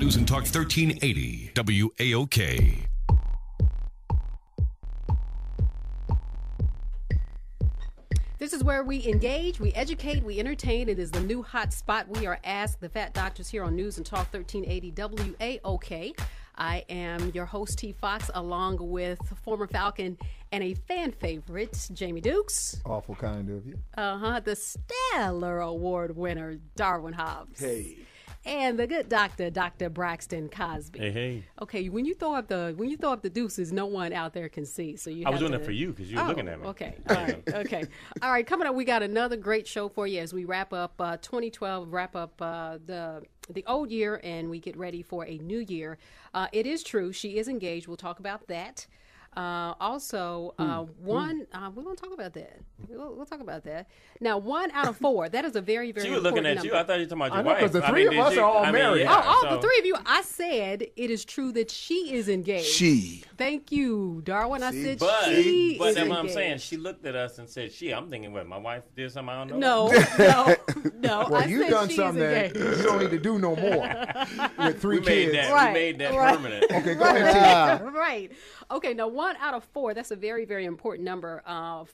News and Talk 1380 WAOK. This is where we engage, we educate, we entertain. It is the new hot spot. We are Ask the Fat Doctors here on News and Talk 1380 WAOK. I am your host, T. Fox, along with former Falcon and a fan favorite, Jamie Dukes. Awful kind of you. The Stellar Award winner, Darwin Hobbs. Hey. And the good doctor, Dr. Braxton Cosby. Hey, hey. Okay, when you throw up the deuces, no one out there can see. So I was doing it for you because you were looking at me. Okay, all right, okay, all right. Coming up, we got another great show for you as we wrap up 2012, wrap up the old year, and we get ready for a new year. It is true, she is engaged. We'll talk about that. We're going to talk about that. We'll talk about that. Now, 1 out of 4. That is a very, very She was important looking at number. you. I thought you were talking about your wife. Because the three of us are all married. The three of you. I said it is true that she is engaged. She. Thank you, Darwin. I said But she is that's what I'm engaged. saying. She looked at us and said, "She." I'm thinking, what? My wife did something I don't know. No. Well, I you've said done she something is that engaged. you don't need to do no more. With three We made kids. that. We made that permanent. Okay, go ahead, T. Right. Okay, now 1 out of 4, that's a very, very important number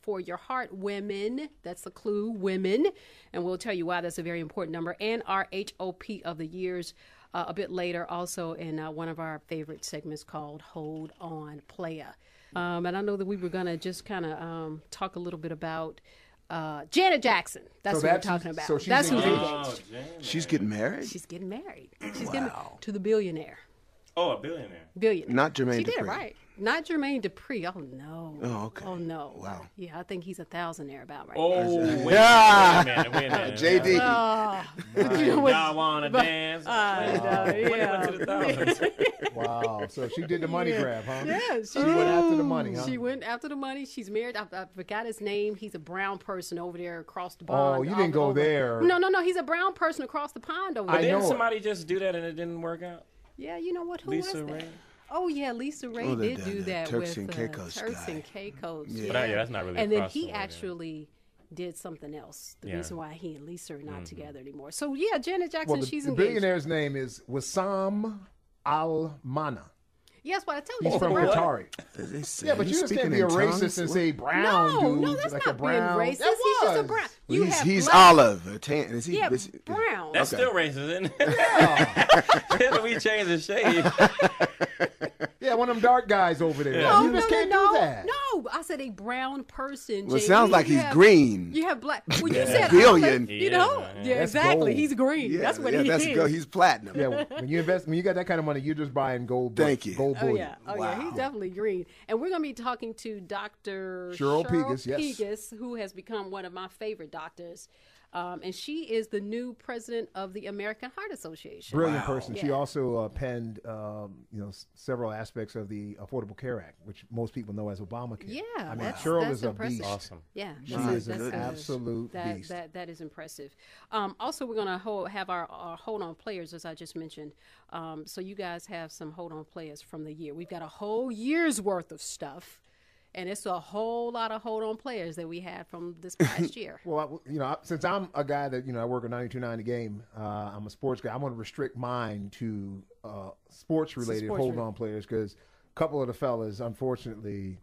for your heart women. That's the clue, women. And we'll tell you why that's a very important number. And our HOP of the years a bit later, also in one of our favorite segments called Hold On Playa. And I know that we were going to just kind of talk a little bit about Janet Jackson. That's what we're talking about. So she's that's who's engaged. engaged. She's getting married? She's getting married. She's getting to the billionaire. Oh, a billionaire. Billionaire. Not Jermaine She did it Dupri. right. Not Jermaine Dupri. Oh, no. Oh, okay. Oh, no. Wow. Yeah, I think he's a thousandaire about right Oh, now. wait a minute. JD. But you know what? Y'all want to dance? When it went to the thousands. Wow. So she did the money grab, huh? Yeah, She went after the money, huh? She went after the money. She's married. I forgot his name. He's a brown person over there across the pond. Oh, you didn't go there. No. He's a brown person across the pond over But there. didn't somebody just do that and it didn't work out? Yeah, you know what? Who Lisa was that? Ray? Oh, yeah, Lisa Ray Oh, did the do that Turks with and Caicos Turks guy. and Caicos. Yeah. But that's not really And a then he crossover, actually did something else. The Yeah. reason why he and Lisa are not together anymore. So, yeah, Janet Jackson, Well, she's the engaged. billionaire's name is Wissam Al-Mana. Yes, what I told you. He's from brown. Qatari. They say, Yeah, but you just can't be a racist and say brown dude. No, that's like not a brown. being racist. That He's just a was. brown. Well, You he's have he's black, olive. Tan. Is he? Yeah, is- brown. That's Okay. still racist, isn't it? Can we change the shade? Yeah, one of them dark guys over there. Yeah. You just can't do that. No, I said a brown person. Well, it JD. sounds like You he's have- green. You have black. Well, you said Billion. olive, you know? Yeah, Yeah, That's exactly. gold. He's green. Yeah, that's what yeah, he that's is. go. He's platinum. Yeah, when you invest, when you got that kind of money, you're just buying gold. Thank you. Gold Oh bullion. yeah, oh Wow. yeah, he's definitely green. And we're going to be talking to Dr. Cheryl Pegus, yes. Pegus, who has become one of my favorite doctors. And she is the new president of the American Heart Association. Brilliant person. She Yeah. also penned, several aspects of the Affordable Care Act, which most people know as Obamacare. Yeah, I mean, that's- Cheryl that's is a impressive. beast. Awesome. Yeah, She that's- is an that's- absolute beast. That is impressive. Also, we're going to have our hold on players, as I just mentioned. So you guys have some hold on players from the year. We've got a whole year's worth of stuff. And it's a whole lot of hold-on players that we had from this past year. Well, since I'm a guy that, I work at 92.9 The Game, I'm a sports guy, I'm going to restrict mine to sports-related hold-on players because a couple of the fellas, unfortunately,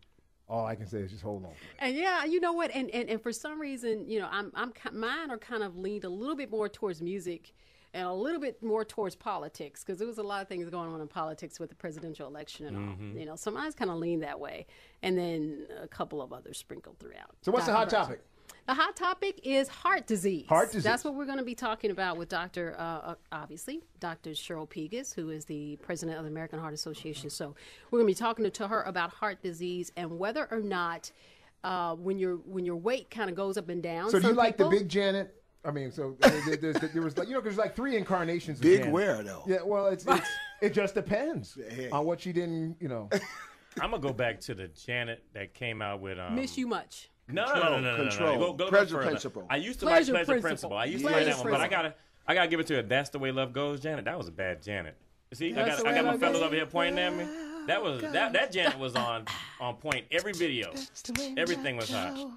all I can say is just hold on. And yeah, you know what? And for some reason, mine are kind of leaned a little bit more towards music and a little bit more towards politics because there was a lot of things going on in politics with the presidential election and all. So mine's kind of leaned that way. And then a couple of others sprinkled throughout. So what's the hot topic? The hot topic is heart disease. Heart disease. That's what we're going to be talking about with Dr. Dr. Cheryl Pegus, who is the president of the American Heart Association. So we're going to be talking to her about heart disease and whether or not when your weight kind of goes up and down. So do you like the people- big Janet? there was like, there's like 3 incarnations of Big Janet. where though? Yeah, well, it just depends on what she didn't, I'm going to go back to the Janet that came out with... Miss you much? No. Control. Go Pleasure further. Principle. I used to Pleasure like Pleasure Principle. Principle. I used to Pleasure like that one, but Principle. I gotta give it to her. That's the way love goes, Janet. That was a bad Janet. See, I That's got the way my love fellas goes. over here pointing at me. That Janet was on point every video. Everything was hot.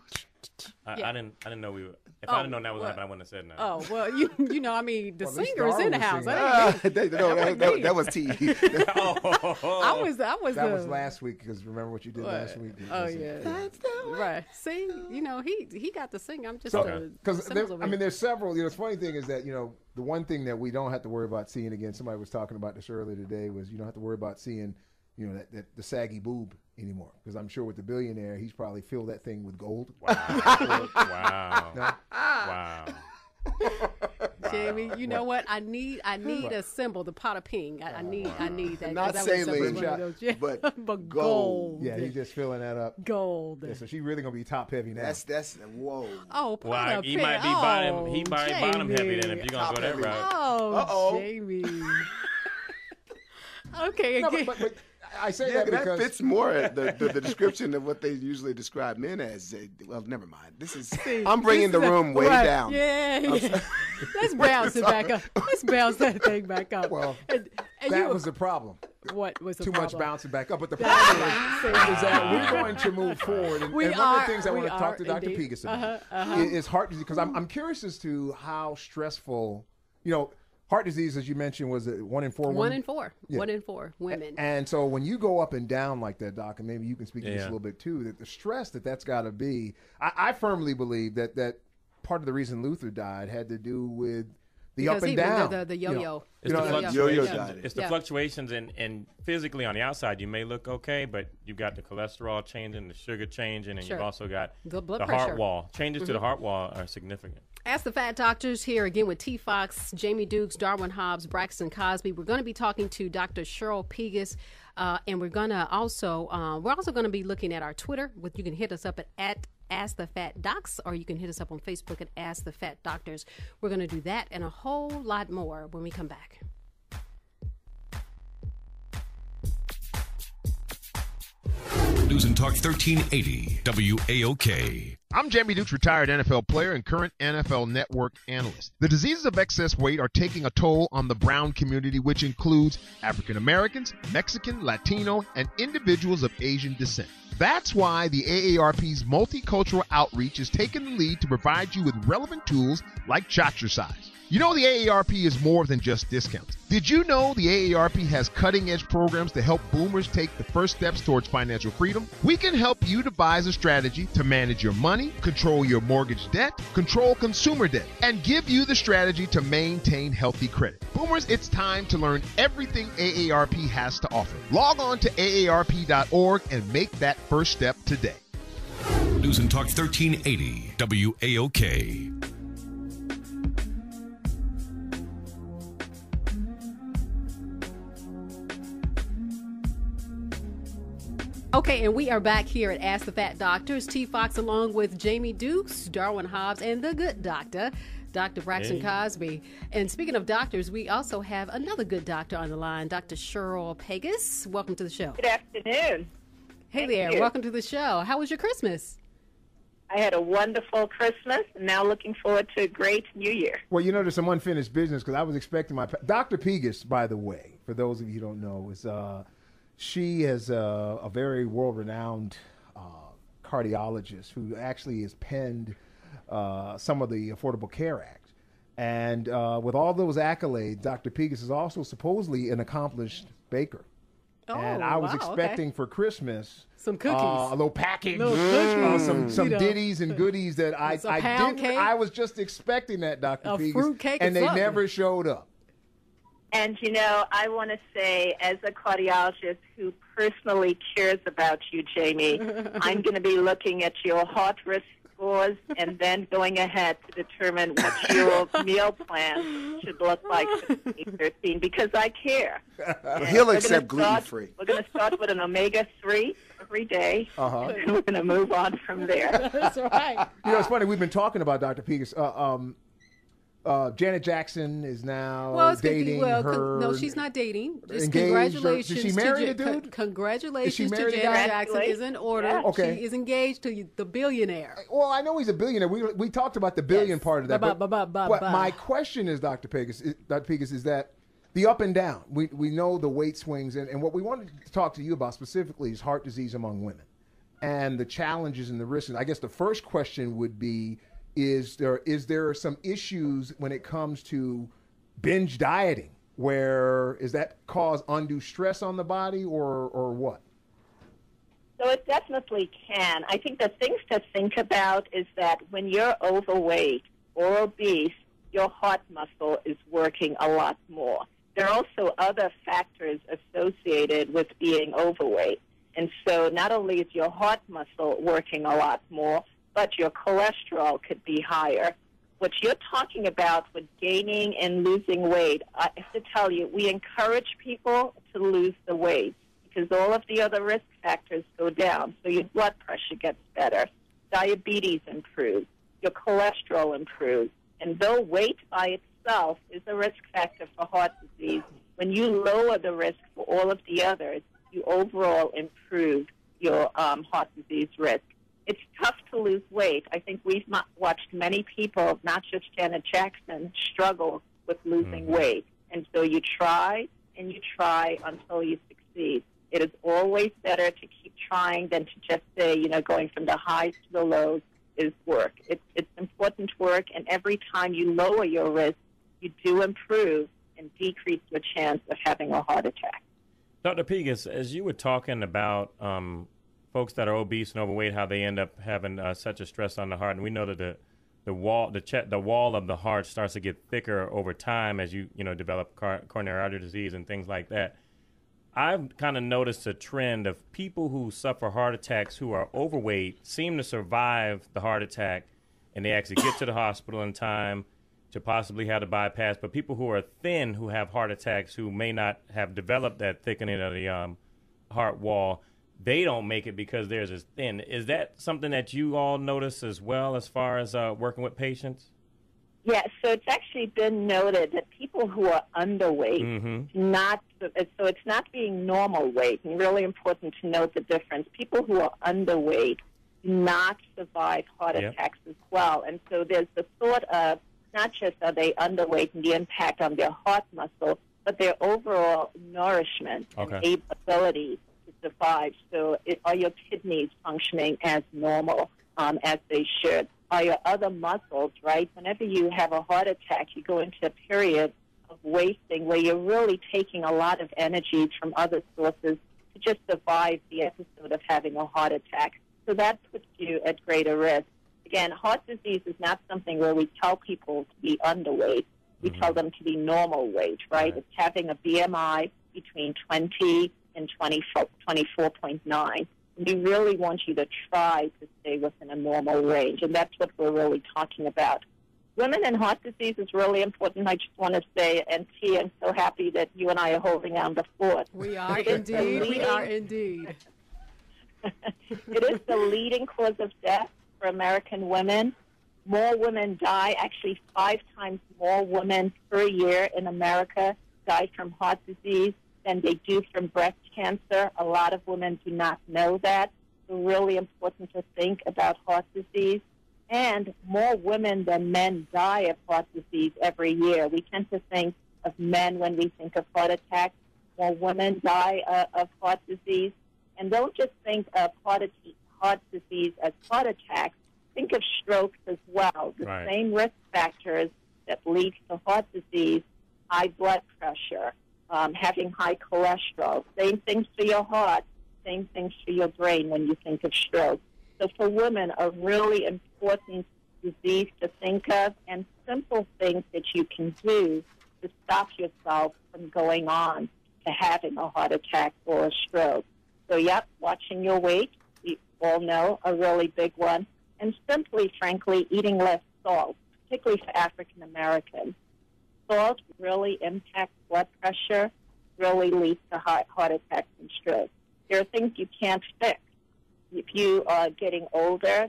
I didn't know we were. If I didn't know that was happening, I wouldn't have said nothing. Oh, well, you know, I mean, the Well, at least singer is in the Darwin house. was singing. That was T. I was That the. was last week because remember what you did last week. Oh yeah, right. See, you know, he got to sing. I'm just because I mean, there's several. You know, the funny thing is that the one thing that we don't have to worry about seeing again. Somebody was talking about this earlier today. Was you don't have to worry about seeing that the saggy boob anymore, because I'm sure with the billionaire, he's probably filled that thing with gold. Wow. Wow. Wow. Jamie, you know what? I need a symbol, the pot of pink. I need that. Not that was saline, but gold. Yeah, he's just filling that up. Gold. Yeah, so she's really gonna be top heavy now. That's whoa. Oh, pot of He pink. might be bottom. He might be bottom heavy. Then if you're gonna Top go that heavy. route. Oh, Jamie. Okay, No, again. but I say Yeah, that because fits more the description of what they usually describe men as. Well, never mind. I'm bringing the room way down. Yeah. Let's bounce it back up. Let's bounce that thing back up. Well, and that was the problem. What was the Too problem? much bouncing back up. But the problem is that we're going to move forward. And one of the things I want to talk to Dr. Pegus about is heart disease, because I'm curious as to how stressful, heart disease, as you mentioned, was it 1 in 4 women? 1 in 4. Yeah. 1 in 4 women. And so when you go up and down like that, Doc, and maybe you can speak to this a little bit too, that the stress that's got to be, I firmly believe that part of the reason Luther died had to do with the because up and down. The yo-yo. It's Yo-yo the fluctuations and physically on the outside you may look okay, but you've got the cholesterol changing, the sugar changing, and you've also got the blood the pressure. Heart wall. Changes to the heart wall are significant. Ask the Fat Doctors here again with T. Fox, Jamie Dukes, Darwin Hobbs, Braxton Cosby. We're going to be talking to Dr. Cheryl Pegus, and we're also going to be looking at our Twitter. You can hit us up at Ask the Fat Docs, or you can hit us up on Facebook at Ask the Fat Doctors. We're going to do that and a whole lot more when we come back. News and Talk 1380 WAOK. I'm Jamie Dukes, retired NFL player and current NFL Network analyst. The diseases of excess weight are taking a toll on the brown community, which includes African Americans, Mexican, Latino, and individuals of Asian descent. That's why the AARP's multicultural outreach is taking the lead to provide you with relevant tools like Chatricize. You know the AARP is more than just discounts. Did you know the AARP has cutting-edge programs to help boomers take the first steps towards financial freedom? We can help you devise a strategy to manage your money, control your mortgage debt, control consumer debt, and give you the strategy to maintain healthy credit. Boomers, it's time to learn everything AARP has to offer. Log on to aarp.org and make that first step today. News and Talk 1380 WAOK. Okay, and we are back here at Ask the Fat Doctors. T. Fox along with Jamie Dukes, Darwin Hobbs, and the good doctor, Dr. Braxton Cosby. And speaking of doctors, we also have another good doctor on the line, Dr. Cheryl Pegus. Welcome to the show. Good afternoon. Hey there, welcome to the show. How was your Christmas? I had a wonderful Christmas, and now looking forward to a great New Year. Well, there's some unfinished business because I was expecting Dr. Pegus, by the way, for those of you who don't know, is she is a very world-renowned cardiologist who actually has penned some of the Affordable Care Act. And with all those accolades, Dr. Pegus is also supposedly an accomplished baker. Oh, and I was expecting for Christmas some cookies, a little package, some ditties and goodies that I didn't. Cake. I was just expecting that, Dr. Pegus, fruit cake, and they never showed up. And, I want to say, as a cardiologist who personally cares about you, Jamie, I'm going to be looking at your heart risk scores and then going ahead to determine what your meal plan should look like for 2013, because I care. He'll accept gluten-free. We're going to start with an omega-3 every day, and we're going to move on from there. That's right. It's funny. We've been talking about Dr. Pegus. Janet Jackson is now dating her. No, she's not dating. Just engaged, congratulations. Is she married a dude? Congratulations to married Janet Jackson is in order. Yeah. Okay. She is engaged to the billionaire. Well, I know he's a billionaire. We talked about the billion part of that. But my question is, Dr. Pegus, is that the up and down. We know the weight swings, and what we wanted to talk to you about specifically is heart disease among women. and the challenges and the risks. I guess the first question would be, is there some issues when it comes to binge dieting? Where is that cause undue stress on the body or what? So it definitely can. I think the things to think about is that when you're overweight or obese, your heart muscle is working a lot more. There are also other factors associated with being overweight. And so not only is your heart muscle working a lot more, but your cholesterol could be higher. What you're talking about with gaining and losing weight, I have to tell you, we encourage people to lose the weight because all of the other risk factors go down. So your blood pressure gets better, diabetes improves, your cholesterol improves. And though weight by itself is a risk factor for heart disease, when you lower the risk for all of the others, you overall improve your heart disease risk. It's tough to lose weight. I think we've watched many people, not just Janet Jackson, struggle with losing weight. And so you try and you try until you succeed. It is always better to keep trying than to just say, going from the highs to the lows is work. It's important work, and every time you lower your risk, you do improve and decrease your chance of having a heart attack. Dr. Pegus, as you were talking about folks that are obese and overweight, how they end up having such a stress on the heart, and we know that the wall of the heart starts to get thicker over time as you develop coronary artery disease and things like that. I've kind of noticed a trend of people who suffer heart attacks who are overweight seem to survive the heart attack, and they actually get to the hospital in time to possibly have the bypass. But people who are thin who have heart attacks who may not have developed that thickening of the heart wall, they don't make it because theirs is thin. Is that something that you all notice as well as far as working with patients? Yeah, so it's actually been noted that people who are underweight, so it's not being normal weight, and really important to note the difference. People who are underweight do not survive heart attacks as well. And so there's the thought of not just are they underweight and the impact on their heart muscle, but their overall nourishment and ability to survive. So are your kidneys functioning as normal as they should? Are your other muscles, right? Whenever you have a heart attack, you go into a period of wasting where you're really taking a lot of energy from other sources to just survive the episode of having a heart attack. So that puts you at greater risk. Again, heart disease is not something where we tell people to be underweight. We tell them to be normal weight, right? It's having a BMI between 20 and 24.9. We really want you to try to stay within a normal range, and that's what we're really talking about. Women and heart disease is really important. I just want to say, and T, I'm so happy that you and I are holding down the fort. We are indeed. We are indeed. It is the leading cause of death for American women. More women die, actually 5 times more women per year in America die from heart disease than they do from breast cancer. A lot of women do not know that. It's really important to think about heart disease. And more women than men die of heart disease every year. We tend to think of men when we think of heart attacks. More women die of heart disease. And don't just think of heart disease as heart attacks. Think of strokes as well. The same risk factors that lead to heart disease, high blood pressure, having high cholesterol, same things for your heart, same things for your brain when you think of stroke. So for women, a really important disease to think of, and simple things that you can do to stop yourself from going on to having a heart attack or a stroke. So, watching your weight, we all know, a really big one. And simply, frankly, eating less salt, particularly for African Americans. Salt really impacts blood pressure, really leads to heart attacks and strokes. There are things you can't fix. If you are getting older,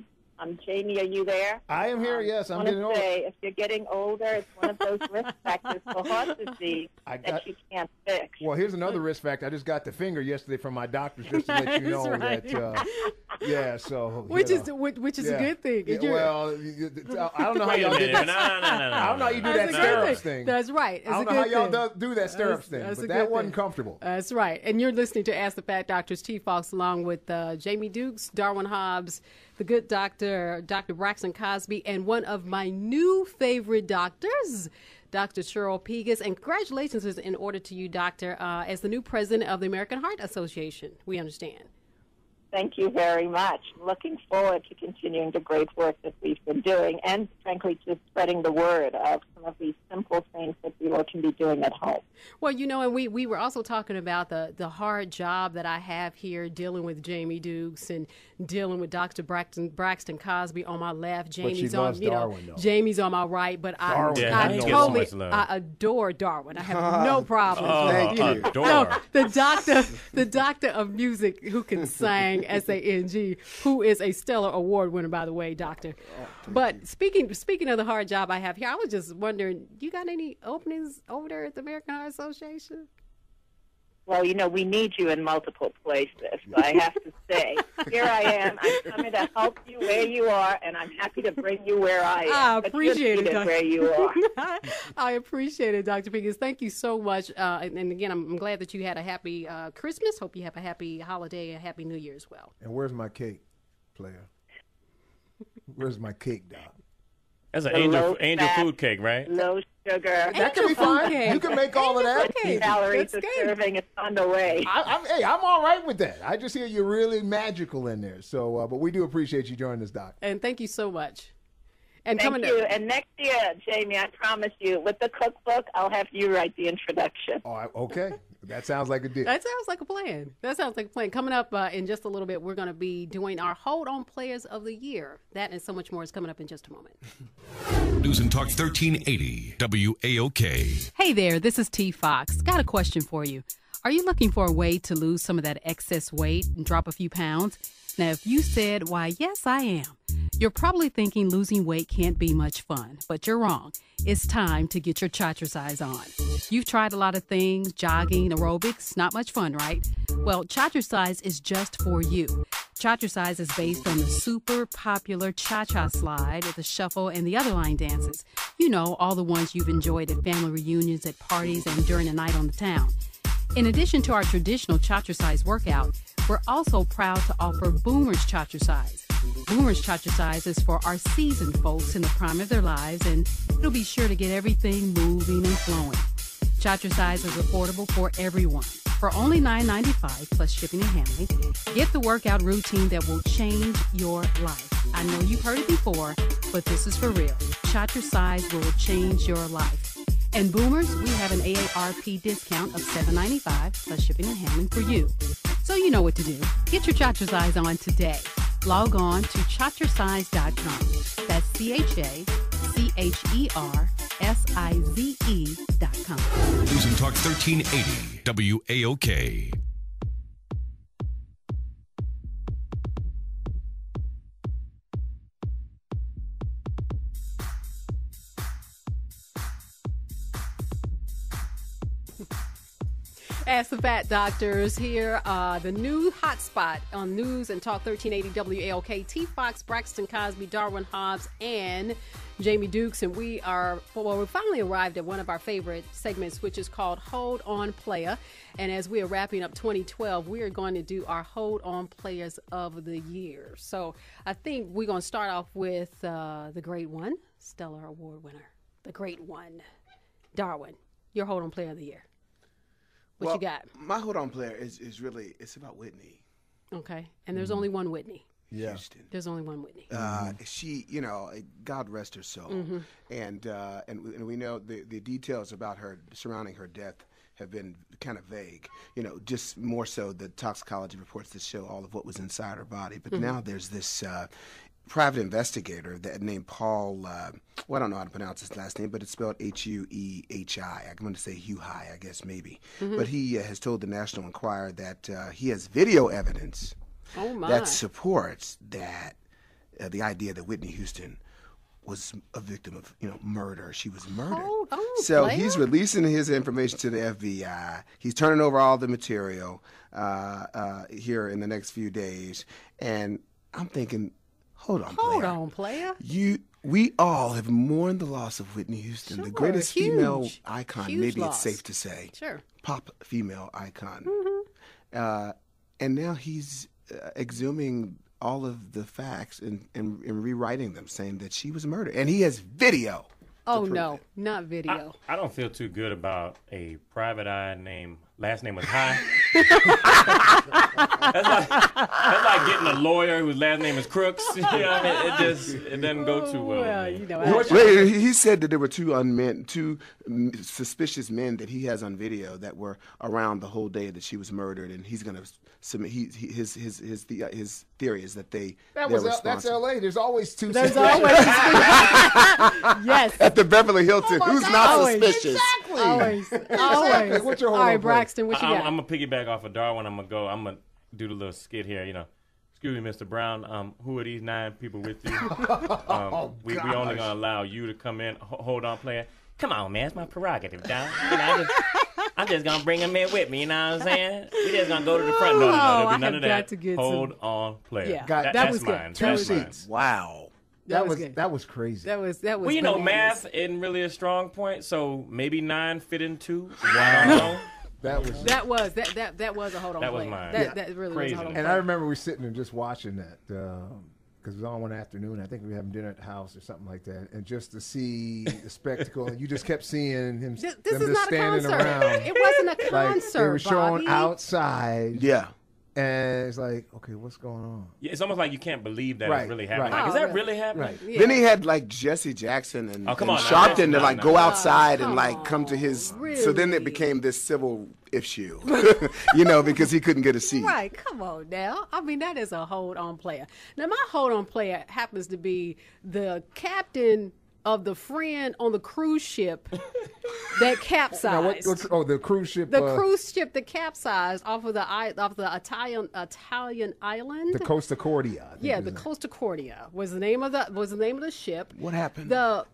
Jamie, are you there? I am here, yes. I'm getting older. If you're getting older, it's one of those risk factors for heart disease that you can't fix. Well, here's another risk factor. I just got the finger yesterday from my doctors just to let you know that Yeah, so which you is know. which is Yeah. a good thing. Yeah, well, I don't know how Wait a y'all did minute. that. No. I don't know how you do That's that a good stirrups thing. thing. That's right. It's I don't a know how good y'all thing. do that stirrups thing, That's a but good that wasn't thing. comfortable. That's right. And you're listening to Ask the Fat Doctors, T. Fox, along with Jamie Dukes, Darwin Hobbs, the good doctor, Dr. Braxton Cosby, and one of my new favorite doctors, Dr. Cheryl Pegus. And congratulations is in order to you, Doctor, as the new president of the American Heart Association. We understand. Thank you very much. Looking forward to continuing the great work that we've been doing and, frankly, just spreading the word of some of these simple things that we all can be doing at home. Well, you know, and we were also talking about the hard job that I have here dealing with Jamie Dukes and dealing with Dr. Braxton Cosby on my left. Jamie's on, Darwin, though. Jamie's on my right, but Darwin. Yeah, I he gets so totally, much love. I adore Darwin. I have no problem. Thank you. No, the doctor of music who can sing, S-A-N-G, who is a stellar award winner, by the way, Doctor. But speaking of the hard job I have here, I was just wondering, you got any openings over there at the American Heart Association? Well, you know, we need you in multiple places. So I have to say, here I am. I'm coming to help you where you are, and I'm happy to bring you where I am. I But appreciate you're it, needed where you are. I appreciate it, Dr. Pegus. Thank you so much. And again, I'm glad that you had a happy Christmas. Hope you have a happy holiday and a happy New Year as well. And where's my cake, player? Where's my cake, Doc? That's an The angel low-fat, food cake, right? Low sugar. That can be fine. You can make all of that. Okay. Calories That's are good. serving. It's on the way. I'm all right with that. I just hear you're really magical in there. So, but we do appreciate you joining us, Doc. And thank you so much. And Thank coming you. up. And next year, Jamie, I promise you, with the cookbook, I'll have you write the introduction. Oh, okay. That sounds like a deal. That sounds like a plan. Coming up in just a little bit, we're going to be doing our Hold On Players of the Year. That and so much more is coming up in just a moment. News and Talk 1380 WAOK. Hey there, this is T. Fox. Got a question for you. Are you looking for a way to lose some of that excess weight and drop a few pounds? Now, if you said, why, yes, I am, you're probably thinking losing weight can't be much fun, but you're wrong. It's time to get your Chatricise on. You've tried a lot of things, jogging, aerobics, not much fun, right? Well, Chatricise is just for you. Chatricise is based on the super popular cha-cha slide, the shuffle, and the other line dances. You know, all the ones you've enjoyed at family reunions, at parties, and during a night on the town. In addition to our traditional Chatricise workout, we're also proud to offer Boomers Chatricise. Boomers Chatricise is for our seasoned folks in the prime of their lives, and it'll be sure to get everything moving and flowing. Chatricise is affordable for everyone. For only $9.95 plus shipping and handling, get the workout routine that will change your life. I know you've heard it before, but this is for real. Chatricise will change your life. And Boomers, we have an AARP discount of $7.95 plus shipping and handling for you. So you know what to do. Get your Chatricise on today. Log on to chatricise.com. That's CHACHERSIZE.com. News and Talk 1380 WAOK. Ask the Fat Doctors here, the new hotspot on News and Talk 1380 WAOK. T. Fox, Braxton Cosby, Darwin Hobbs, and Jamie Dukes. And we finally arrived at one of our favorite segments, which is called Hold On Player. And as we are wrapping up 2012, we are going to do our Hold On Players of the Year. So I think we're going to start off with the great one, Stellar Award winner, the great one, Darwin, your Hold On Player of the Year. What you got? My hold on player is really, it's about Whitney. Okay. And there's only one Whitney. Yeah. Houston. There's only one Whitney. She, you know, God rest her soul. And we know the details about her surrounding her death have been kind of vague. You know, just more so the toxicology reports that show all of what was inside her body. But now there's this private investigator that named Paul, well, I don't know how to pronounce his last name, but it's spelled Huehi. I'm going to say Huehi, I guess, maybe. But he has told the National Enquirer that he has video evidence that supports that the idea that Whitney Houston was a victim of, murder. She was murdered. So he's releasing his information to the FBI. He's turning over all the material here in the next few days. And I'm thinking, hold Hold on, player. We all have mourned the loss of Whitney Houston, the greatest female icon, maybe loss. it's safe to say. Sure. Pop female icon. And now he's exhuming all of the facts and rewriting them, saying that she was murdered. And he has video. Oh, no, not video. I don't feel too good about a private eye name. Last name was High. that's like getting a lawyer whose last name is Crooks. You know what I mean? It doesn't go too well. Well, you know, Wait, he said that there were two suspicious men that he has on video that were around the whole day that she was murdered, and he's going to submit. His theory is that That's L.A. There's always two. There's always yes. At the Beverly Hilton. Oh, who's God. not Always. suspicious? Always. What's your All hold right, on, Braxton, what you got? I'm going to piggyback off of Darwin. I'm going to do the little skit here, you know. Excuse me, Mr. Brown. Who are these 9 people with you? We only going to allow you to come in. Hold on, player. Come on, man. It's my prerogative, Don. You know, I'm just going to bring him in with me. You know what I'm saying? We just going to go to the front door. There'll be none of that. Hold on, player. Yeah, that was mine. good. That's mine. Wow. That was good. that was crazy. That was. Well, you know, bananas. math isn't really a strong point, so maybe 9 fit in 2. I don't know. That was a hold on. That was play. mine. That really Crazy. was a hold on. And play. I remember we sitting and just watching that because it was on one afternoon. I think we were having dinner at the house or something like that, and just to see the spectacle, and you just kept seeing him. This them is just not a standing concert. around. It wasn't a Like concert. they were showing Bobby. outside. Yeah. And it's like, okay, what's going on? Yeah, it's almost like you can't believe that Right, it's really happening. right. Like, is Oh, that yeah. really happening? Right. Yeah. Then he had like Jesse Jackson and, Oh, come and on now. Sharpton to No, like no, go no. outside and Come like come to on. his. So then it Really? became this civil issue, you know, because he couldn't get a seat. Right, come on now. I mean, that is a hold on player. Now, my hold on player happens to be the captain of the friend on the cruise ship that capsized. Now, the cruise ship. The cruise ship that capsized off of the Italian island. The Costa Cordia. I think Yeah, is the it. Costa Cordia was the name of the ship. What happened? The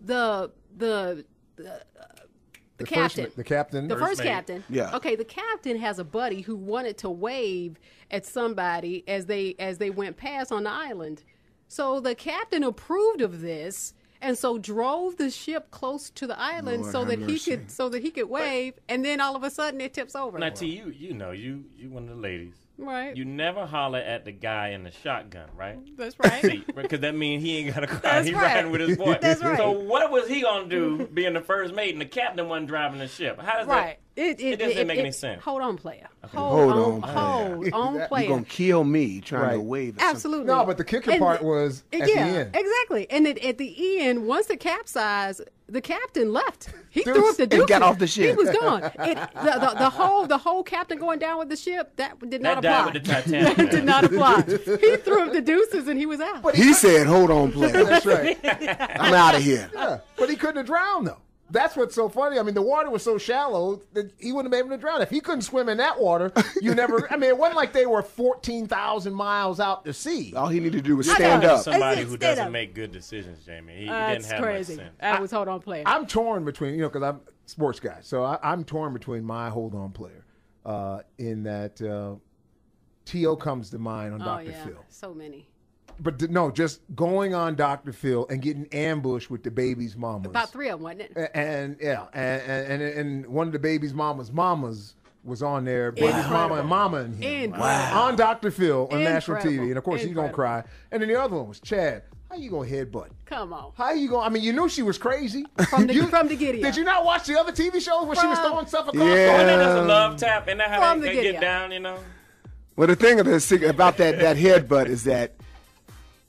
captain. The captain. The first mate. captain. Yeah. Okay, the captain has a buddy who wanted to wave at somebody as they went past on the island. So the captain approved of this and so drove the ship close to the island Lord so that have he mercy. could wave, and then all of a sudden it tips over. Now, T, you know, you one of the ladies. Right. You never holler at the guy in the shotgun, right? That's right. See, because that means he ain't got to cry. That's He right. riding with his boy. That's right. So what was he gonna do being the first mate and the captain wasn't driving the ship? How does Right. It doesn't make any sense. Hold on, player. Hold Hold on, on, You're player. gonna kill me trying to Right. wave at something. Absolutely. No, but the kicker And part was at the end. Exactly. And at the end, once it capsized, the captain left. He Deuce. threw up the And deuces. got off the ship. He was gone. The whole captain going down with the ship, that did not That died apply. with the Titanic. That did not apply. He threw up the deuces and he was out. He said, "Hold on, player. That's right. I'm out of here." Yeah, but he couldn't have drowned though. That's what's so funny. I mean, the water was so shallow that he wouldn't have been able to drown. If he couldn't swim in that water, you never. I mean, it wasn't like they were 14,000 miles out to sea. All he needed to do was I stand know. up. Somebody who Stand doesn't up. make good decisions, Jamie. He didn't That's have crazy. much sense. That was hold on, player. I'm torn between, because I'm a sports guy, so I'm torn between my hold-on player in that T.O. comes to mind on Dr. yeah. Phil. So many. But no, just going on Dr. Phil and getting ambushed with the baby's mamas. About 3 of them, wasn't it? And one of the baby's mamas was on there, baby's mama and mama and him. Incredible. On Dr. Phil on national Incredible. TV. And of course he's gonna Incredible. cry. And then the other one was Chad. How you gonna headbutt? Come on. How you gonna? I mean, you knew she was crazy. From the giddy Did up. you not watch the other TV shows where she was From- throwing stuff across? Yeah. And then there's a love tap, and that's how From they the get giddy-up. down, you know? Well, the thing about that headbutt is that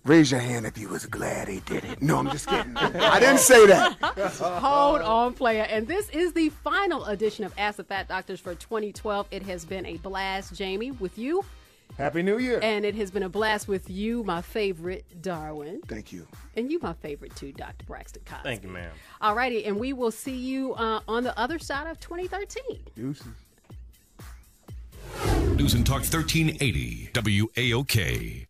raise your hand if you was glad he did it. No, I'm just kidding. I didn't say that. Hold on, player. And this is the final edition of Ask the Fat Doctors for 2012. It has been a blast, Jamie, with you. Happy New Year. And it has been a blast with you, my favorite, Darwin. Thank you. And you, my favorite, too, Dr. Braxton Cosby. Thank you, ma'am. All righty. And we will see you on the other side of 2013. Deuces. News and Talk 1380 WAOK.